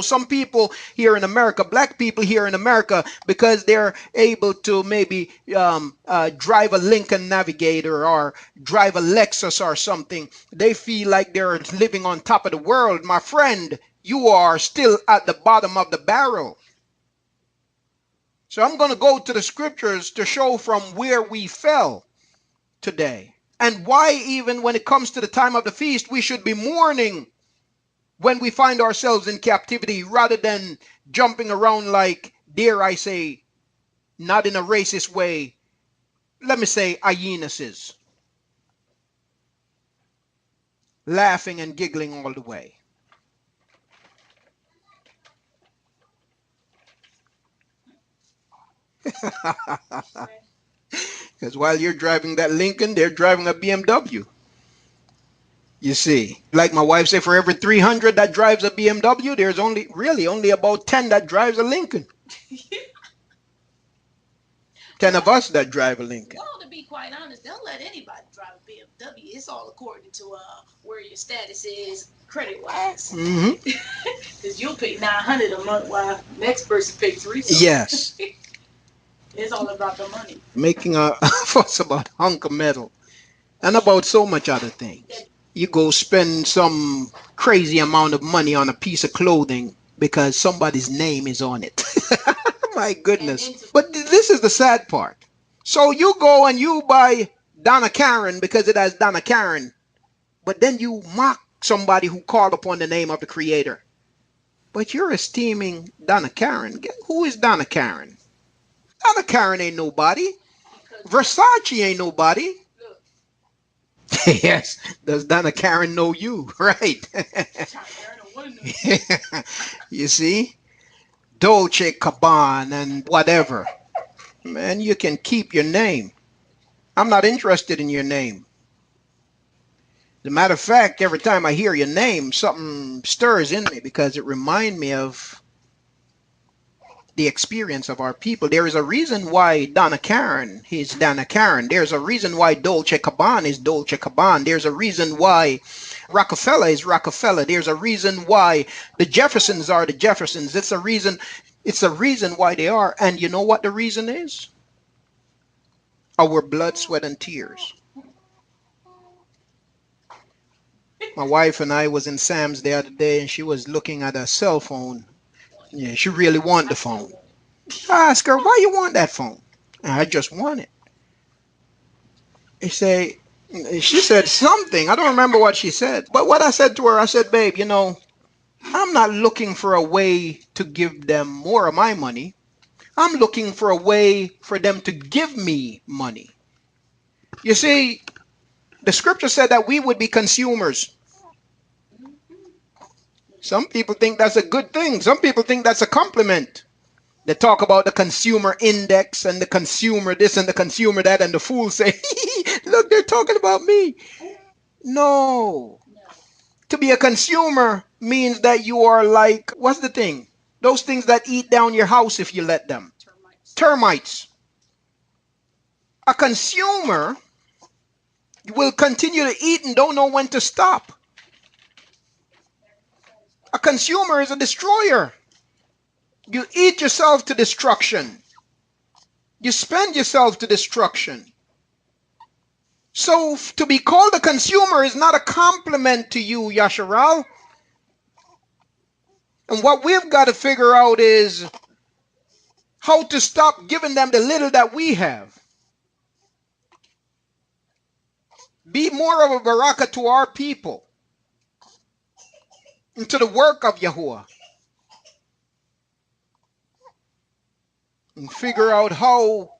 some people here in America, black people here in America, because they're able to maybe drive a Lincoln Navigator or drive a Lexus or something, they feel like they're living on top of the world. My friend, you are still at the bottom of the barrel. So I'm going to go to the scriptures to show from where we fell today, and why even when it comes to the time of the feast, we should be mourning when we find ourselves in captivity, rather than jumping around like, dare I say, not in a racist way, let me say hyenas, laughing and giggling all the way. Because while you're driving that Lincoln, they're driving a BMW. You see, like my wife said, for every 300 that drives a BMW, there's only about 10 that drives a Lincoln. 10 of us that drive a Lincoln. Well, to be quite honest, they'll let anybody drive a BMW. It's all according to where your status is credit wise. Because you'll pay $900 a month while the next person pay $300. Yes. It's all about the money. Making a fuss about hunk of metal and about so much other things. You go spend some crazy amount of money on a piece of clothing because somebody's name is on it. My goodness. But this is the sad part. So you go and you buy Donna Karen because it has Donna Karen, but then you mock somebody who called upon the name of the Creator. But you're esteeming Donna Karen. Who is Donna Karen? Donna Karen ain't nobody. Versace ain't nobody. Yes. Does Donna Karen know you? Right. You see? Dolce Gabbana and whatever. Man, you can keep your name. I'm not interested in your name. As a matter of fact, every time I hear your name, something stirs in me because it reminds me of the experience of our people. There is a reason why Donna Karen is Donna Karen. There's a reason why Dolce Gabbana is Dolce Gabbana. There's a reason why Rockefeller is Rockefeller. There's a reason why the Jeffersons are the Jeffersons. It's a reason why they are. And you know what the reason is? Our blood, sweat, and tears. My wife and I was in Sam's the other day, and she was looking at a cell phone. Yeah, she really wanted the phone. I asked her, why you want that phone? And I just want it. She said something. I don't remember what she said. But what I said to her, I said, babe, I'm not looking for a way to give them more of my money. I'm looking for a way for them to give me money. You see, the scripture said that we would be consumers. Some people think that's a good thing. Some people think that's a compliment. They talk about the consumer index and the consumer this and the consumer that, and the fools say, look, they're talking about me. No. To be a consumer means that you are like, what's the thing? Those things that eat down your house if you let them. Termites. A consumer will continue to eat and don't know when to stop. A consumer is a destroyer. You eat yourself to destruction. You spend yourself to destruction. So to be called a consumer is not a compliment to you, Yasharal. And what we've got to figure out is how to stop giving them the little that we have. Be more of a baraka to our people and to the work of Yahuwah. And figure out how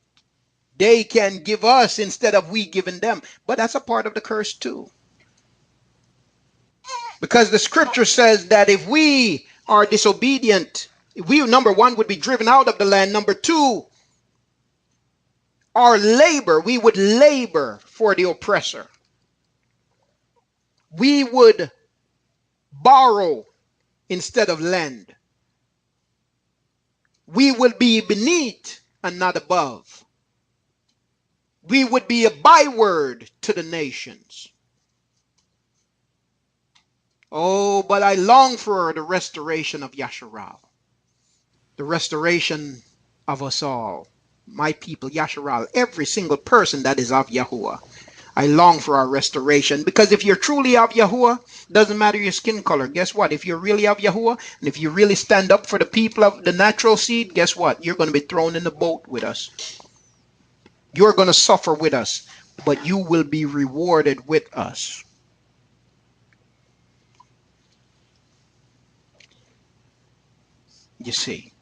they can give us instead of we giving them. But that's a part of the curse too. Because the scripture says that if we are disobedient, we, number one, would be driven out of the land. Number two, our labor, we would labor for the oppressor. We would borrow instead of lend. We would be beneath and not above. We would be a byword to the nations. Oh, but I long for the restoration of Yasharal, the restoration of us all, my people, Yasharal, every single person that is of Yahuwah. I long for our restoration because if you're truly of Yahuwah, doesn't matter your skin color. Guess what? If you're really of Yahuwah and if you really stand up for the people of the natural seed, guess what? You're going to be thrown in the boat with us. You're going to suffer with us, but you will be rewarded with us. You see,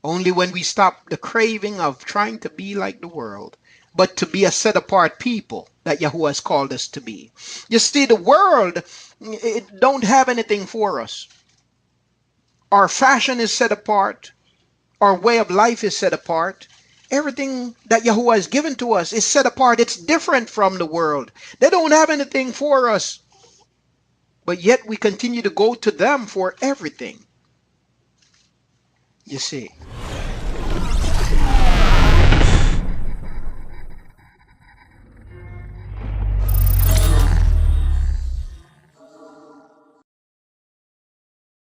only when we stop the craving of trying to be like the world, but to be a set apart people that Yahuwah has called us to be. You see, the world, it don't have anything for us. Our fashion is set apart. Our way of life is set apart. Everything that Yahuwah has given to us is set apart. It's different from the world. They don't have anything for us. But yet we continue to go to them for everything. You see.